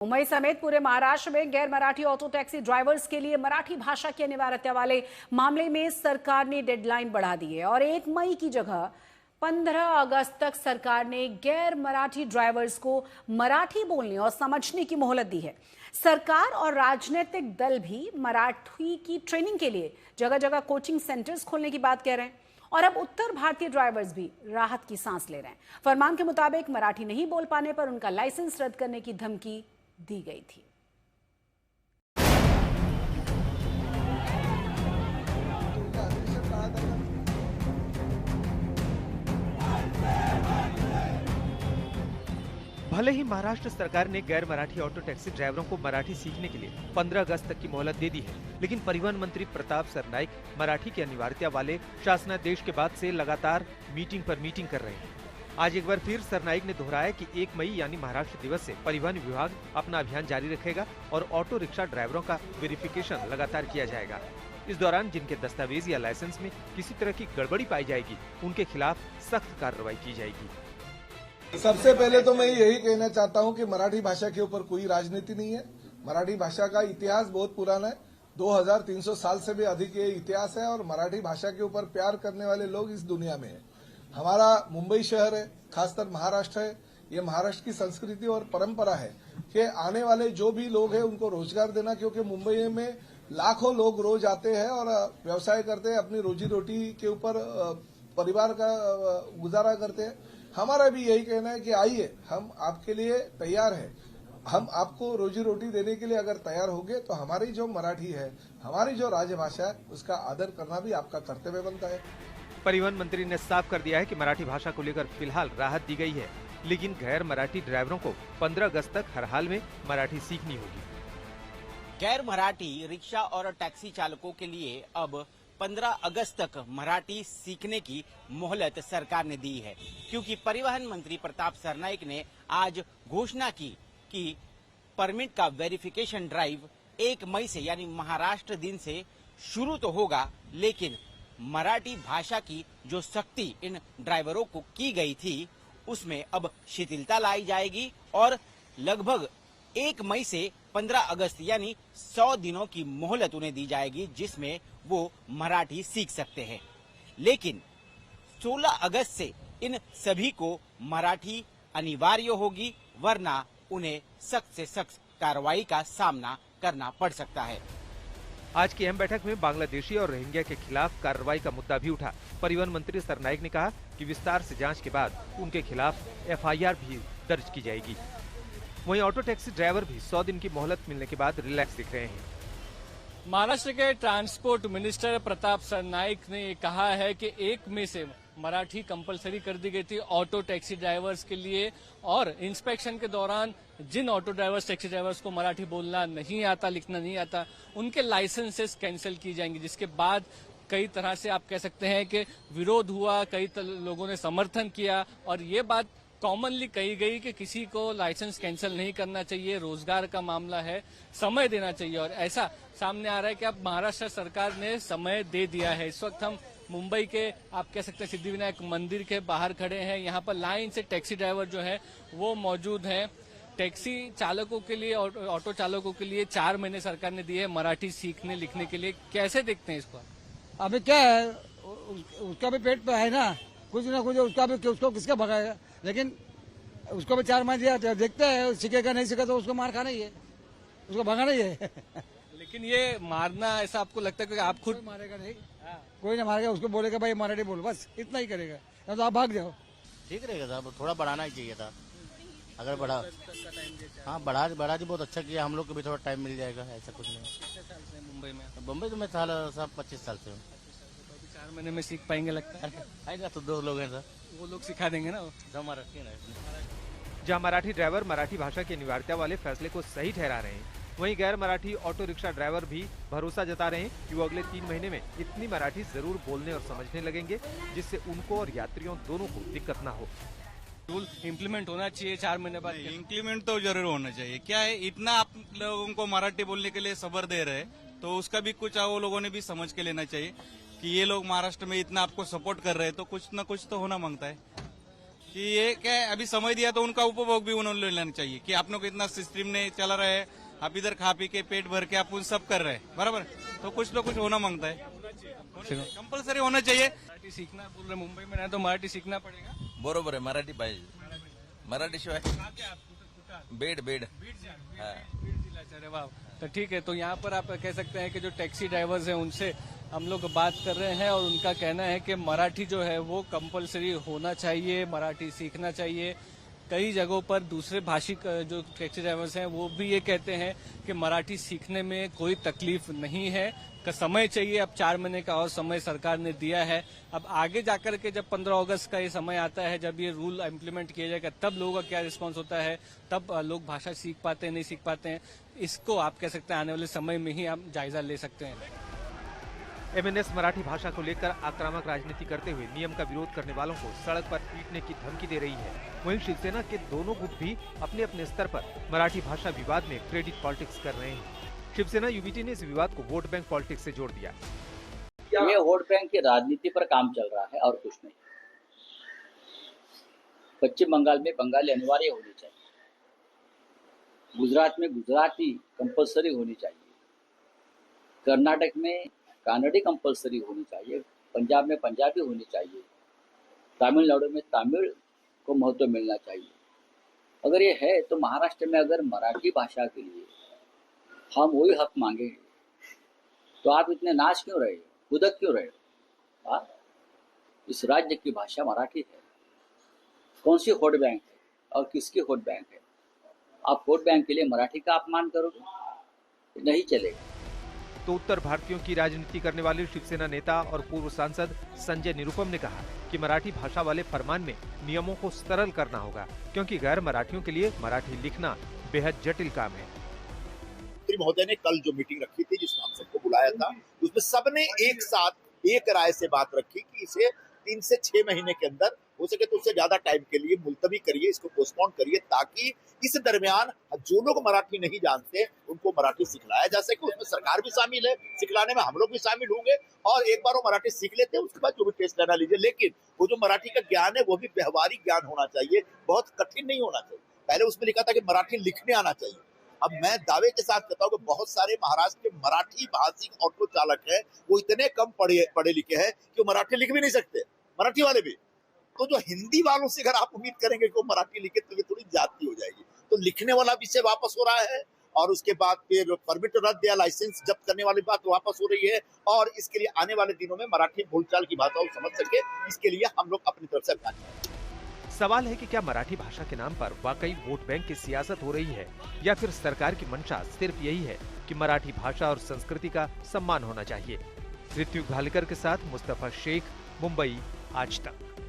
मुंबई समेत पूरे महाराष्ट्र में गैर मराठी ऑटो टैक्सी ड्राइवर्स के लिए मराठी भाषा की अनिवार्यता वाले मामले में सरकार ने डेडलाइन बढ़ा दी है और 1 मई की जगह 15 अगस्त तक सरकार ने गैर मराठी ड्राइवर्स को मराठी बोलने और समझने की मोहलत दी है। सरकार और राजनीतिक दल भी मराठी की ट्रेनिंग के लिए जगह जगह कोचिंग सेंटर्स खोलने की बात कह रहे हैं और अब उत्तर भारतीय ड्राइवर्स भी राहत की सांस ले रहे हैं। फरमान के मुताबिक मराठी नहीं बोल पाने पर उनका लाइसेंस रद्द करने की धमकी दी गई थी। भले ही महाराष्ट्र सरकार ने गैर मराठी ऑटो टैक्सी ड्राइवरों को मराठी सीखने के लिए 15 अगस्त तक की मोहलत दे दी है, लेकिन परिवहन मंत्री प्रताप सरनाईक मराठी की अनिवार्यता वाले शासनादेश के बाद से लगातार मीटिंग पर मीटिंग कर रहे हैं। आज एक बार फिर सरनाईक ने दोहराया कि 1 मई यानी महाराष्ट्र दिवस से परिवहन विभाग अपना अभियान जारी रखेगा और ऑटो रिक्शा ड्राइवरों का वेरिफिकेशन लगातार किया जाएगा। इस दौरान जिनके दस्तावेज या लाइसेंस में किसी तरह की गड़बड़ी पाई जाएगी, उनके खिलाफ सख्त कार्रवाई की जाएगी। सबसे पहले तो मैं यही कहना चाहता हूं कि मराठी भाषा के ऊपर कोई राजनीति नहीं है। मराठी भाषा का इतिहास बहुत पुराना है, 2300 साल से भी अधिक ये इतिहास है और मराठी भाषा के ऊपर प्यार करने वाले लोग इस दुनिया में है। हमारा मुंबई शहर है, खासकर महाराष्ट्र है, ये महाराष्ट्र की संस्कृति और परंपरा है कि आने वाले जो भी लोग हैं उनको रोजगार देना, क्योंकि मुंबई में लाखों लोग रोज आते हैं और व्यवसाय करते हैं, अपनी रोजी रोटी के ऊपर परिवार का गुजारा करते हैं। हमारा भी यही कहना है कि आइए, हम आपके लिए तैयार हैं। हम आपको रोजी रोटी देने के लिए अगर तैयार होंगे तो हमारी जो मराठी है, हमारी जो राजभाषा है, उसका आदर करना भी आपका कर्तव्य बनता है। परिवहन मंत्री ने साफ कर दिया है कि मराठी भाषा को लेकर फिलहाल राहत दी गई है, लेकिन गैर मराठी ड्राइवरों को 15 अगस्त तक हर हाल में मराठी सीखनी होगी। गैर मराठी रिक्शा और टैक्सी चालकों के लिए अब 15 अगस्त तक मराठी सीखने की मोहलत सरकार ने दी है, क्योंकि परिवहन मंत्री प्रताप सरनाईक ने आज घोषणा की कि परमिट का वेरिफिकेशन ड्राइव 1 मई से यानी महाराष्ट्र दिन से शुरू तो होगा, लेकिन मराठी भाषा की जो सख्ती इन ड्राइवरों को की गई थी उसमें अब शिथिलता लाई जाएगी और लगभग 1 मई से 15 अगस्त यानी 100 दिनों की मोहलत उन्हें दी जाएगी, जिसमें वो मराठी सीख सकते हैं। लेकिन 16 अगस्त से इन सभी को मराठी अनिवार्य होगी, वरना उन्हें सख्त से सख्त कार्रवाई का सामना करना पड़ सकता है। आज की अहम बैठक में बांग्लादेशी और रोहिंग्या के खिलाफ कार्रवाई का मुद्दा भी उठा। परिवहन मंत्री सरनाईक ने कहा कि विस्तार से जांच के बाद उनके खिलाफ FIR भी दर्ज की जाएगी। वहीं ऑटो टैक्सी ड्राइवर भी 100 दिन की मोहलत मिलने के बाद रिलैक्स दिख रहे हैं। महाराष्ट्र के ट्रांसपोर्ट मिनिस्टर प्रताप सरनाईक ने कहा है कि 1 मई से मराठी कंपलसरी कर दी गई थी ऑटो टैक्सी ड्राइवर्स के लिए और इंस्पेक्शन के दौरान जिन ऑटो ड्राइवर्स टैक्सी ड्राइवर्स को मराठी बोलना नहीं आता, लिखना नहीं आता, उनके लाइसेंसेस कैंसिल की जाएंगी, जिसके बाद कई तरह से आप कह सकते हैं कि विरोध हुआ, कई लोगों ने समर्थन किया और ये बात कॉमनली कही गई कि किसी को लाइसेंस कैंसिल नहीं करना चाहिए, रोजगार का मामला है, समय देना चाहिए और ऐसा सामने आ रहा है कि अब महाराष्ट्र सरकार ने समय दे दिया है। इस वक्त हम मुंबई के आप कह सकते हैं सिद्धिविनायक मंदिर के बाहर खड़े हैं। यहाँ पर लाइन से टैक्सी ड्राइवर जो है वो मौजूद हैं। टैक्सी चालकों के लिए, ऑटो चालकों के लिए 4 महीने सरकार ने दिए मराठी सीखने लिखने के लिए। कैसे देखते हैं इसको? अभी क्या है, उसका भी पेट पे है ना, कुछ ना कुछ उसका भी, उसको किसका भगाएगा, लेकिन उसको भी 4 महीने दिया, देखते हैं सीखेगा नहीं सीखेगा तो उसको मार खाना ही है, उसको भगाना ही है। लेकिन ये मारना ऐसा आपको लगता है कि आप खुद मारेगा नहीं, कोई नहीं मारेगा, उसको बोलेगा भाई मराठी बोल, बस इतना ही करेगा, या तो आप भाग जाओ। ठीक रहेगा साहब, थोड़ा बढ़ाना ही चाहिए था, अगर बढ़ा, हाँ बढ़ा दी, बहुत अच्छा किया, हम लोग को भी थोड़ा टाइम मिल जाएगा, ऐसा कुछ नहीं। कितने साल से मुंबई में? मुंबई तो मैं साहब 25 साल से हूँ। 4 महीने में सीख पाएंगे लगता है? आएगा तो 2 लोग हैं सर, वो लोग सिखा देंगे ना। हमारा जहां मराठी ड्राइवर मराठी भाषा की अनिवार्यता वाले फैसले को सही ठहरा रहे हैं, वहीं गैर मराठी ऑटो रिक्शा ड्राइवर भी भरोसा जता रहे हैं कि वो अगले 3 महीने में इतनी मराठी जरूर बोलने और समझने लगेंगे जिससे उनको और यात्रियों दोनों को दिक्कत ना हो। रूल इम्प्लीमेंट होना चाहिए 4 महीने बाद। इम्प्लीमेंट तो जरूर होना चाहिए। क्या है, इतना आप लोगों को मराठी बोलने के लिए सब्र दे रहे हैं, तो उसका भी कुछ वो लोगों ने भी समझ के लेना चाहिए कि ये लोग महाराष्ट्र में इतना आपको सपोर्ट कर रहे हैं, तो कुछ न कुछ तो होना मांगता है। कि ये क्या है, अभी समय दिया तो उनका उपभोग भी उन्होंने लेना चाहिए कि अपनों को इतना सिस्टम नहीं चला रहा है, आप इधर खा पी के पेट भर के आप उन सब कर रहे हैं, बराबर। तो कुछ तो कुछ होना मांगता है, कंपल्सरी होना चाहिए। मराठी सीखना बोल रहे, मुंबई में ना तो मराठी सीखना पड़ेगा। बरोबर आहे, मराठी पाहिजे, मराठीशिवाय बेड बेड हाँ। अरे वाह, तो ठीक है। तो यहाँ पर आप कह सकते हैं कि जो टैक्सी ड्राइवर्स हैं उनसे हम लोग बात कर रहे हैं और उनका कहना है कि मराठी जो है वो कंपलसरी होना चाहिए, मराठी सीखना चाहिए। कई जगहों पर दूसरे भाषिक जो टैक्सी ड्राइवर्स हैं वो भी ये कहते हैं कि मराठी सीखने में कोई तकलीफ नहीं है, का समय चाहिए। अब 4 महीने का और समय सरकार ने दिया है। अब आगे जाकर के जब 15 अगस्त का ये समय आता है, जब ये रूल इम्प्लीमेंट किया जाएगा, तब लोगों का क्या रिस्पांस होता है, तब लोग भाषा सीख पाते हैं नहीं सीख पाते हैं, इसको आप कह सकते हैं आने वाले समय में ही आप जायजा ले सकते हैं। एमएनएस मराठी भाषा को लेकर आक्रामक राजनीति करते हुए नियम का विरोध करने वालों को सड़क पर पीटने की धमकी दे रही है। वहीं शिवसेना के दोनों गुट भी अपने अपने स्तर पर मराठी भाषा विवाद में क्रेडिट पॉलिटिक्स कर रहे हैं। शिवसेना यूबीटी ने इस विवाद को वोट बैंक पॉलिटिक्स से जोड़ दिया। ये वोट बैंक की राजनीति पर काम चल रहा है और कुछ नहीं। पश्चिम बंगाल में बंगाली अनिवार्य होनी चाहिए, गुजरात में गुजराती कंपलसरी होनी चाहिए, कर्नाटक में कानड़ी कंपलसरी होनी चाहिए, पंजाब में पंजाबी होनी चाहिए, तमिलनाडु में तमिल को महत्व मिलना चाहिए। अगर ये है तो महाराष्ट्र में अगर मराठी भाषा के लिए हम वही हक मांगे तो आप इतने नाच क्यों रहे, उदक क्यों रहे? इस राज्य की भाषा मराठी है। कौन सी वोट बैंक है और किसकी वोट बैंक है? आप वोट बैंक के लिए मराठी का अपमान करोगे, नहीं चलेगा। तो उत्तर भारतीयों की राजनीति करने वाले शिवसेना नेता और पूर्व सांसद संजय निरुपम ने कहा कि मराठी भाषा वाले फरमान में नियमों को सरल करना होगा, क्योंकि गैर मराठियों के लिए मराठी लिखना बेहद जटिल काम है। मंत्री महोदय ने कल जो मीटिंग रखी थी जिसमें हम सबको बुलाया था, उसमें सबने एक साथ एक राय से बात रखी कि इसे 3 से 6 महीने के अंदर हो सके तो उससे ज्यादा टाइम के लिए मुलतवी करिए, इसको पोस्टपोन करिए, ताकि इस दरमियान जो लोग मराठी नहीं जानते उनको मराठी सिखलाया जा सके। उसमें सरकार भी शामिल है, सिखलाने में हम लोग भी शामिल होंगे और एक बार वो मराठी सीख लेते हैं उसके बाद जो भी टेस्ट लेना लीजिए। लेकिन वो जो मराठी का ज्ञान है वो भी व्यवहारिक ज्ञान होना चाहिए, बहुत कठिन नहीं होना चाहिए। पहले उसमें लिखा था कि मराठी लिखने आना चाहिए। अब मैं दावे के साथ कहता हूँ कि बहुत सारे महाराष्ट्र के मराठी भाषिक ऑटो चालक है, वो इतने कम पढ़े लिखे हैं कि वो मराठी लिख भी नहीं सकते, मराठी वाले भी। तो जो हिंदी वालों से अगर आप उम्मीद करेंगे कि वो मराठी लिखे तो ये थोड़ी जाती हो जाएगी। तो लिखने वाला विषय वापस हो रहा है और उसके बाद फिर परमिट रद्द या लाइसेंस जब्त करने वाली बात वापस हो रही है और इसके लिए आने वाले दिनों में मराठी बोलचाल की भाषा समझ सके, इसके लिए हम लोग अपनी तरफ से अभियान करेंगे। सवाल है कि क्या मराठी भाषा के नाम पर वाकई वोट बैंक की सियासत हो रही है या फिर सरकार की मंशा सिर्फ यही है कि मराठी भाषा और संस्कृति का सम्मान होना चाहिए। ऋत्विक भालेकर के साथ मुस्तफा शेख, मुंबई, आज तक।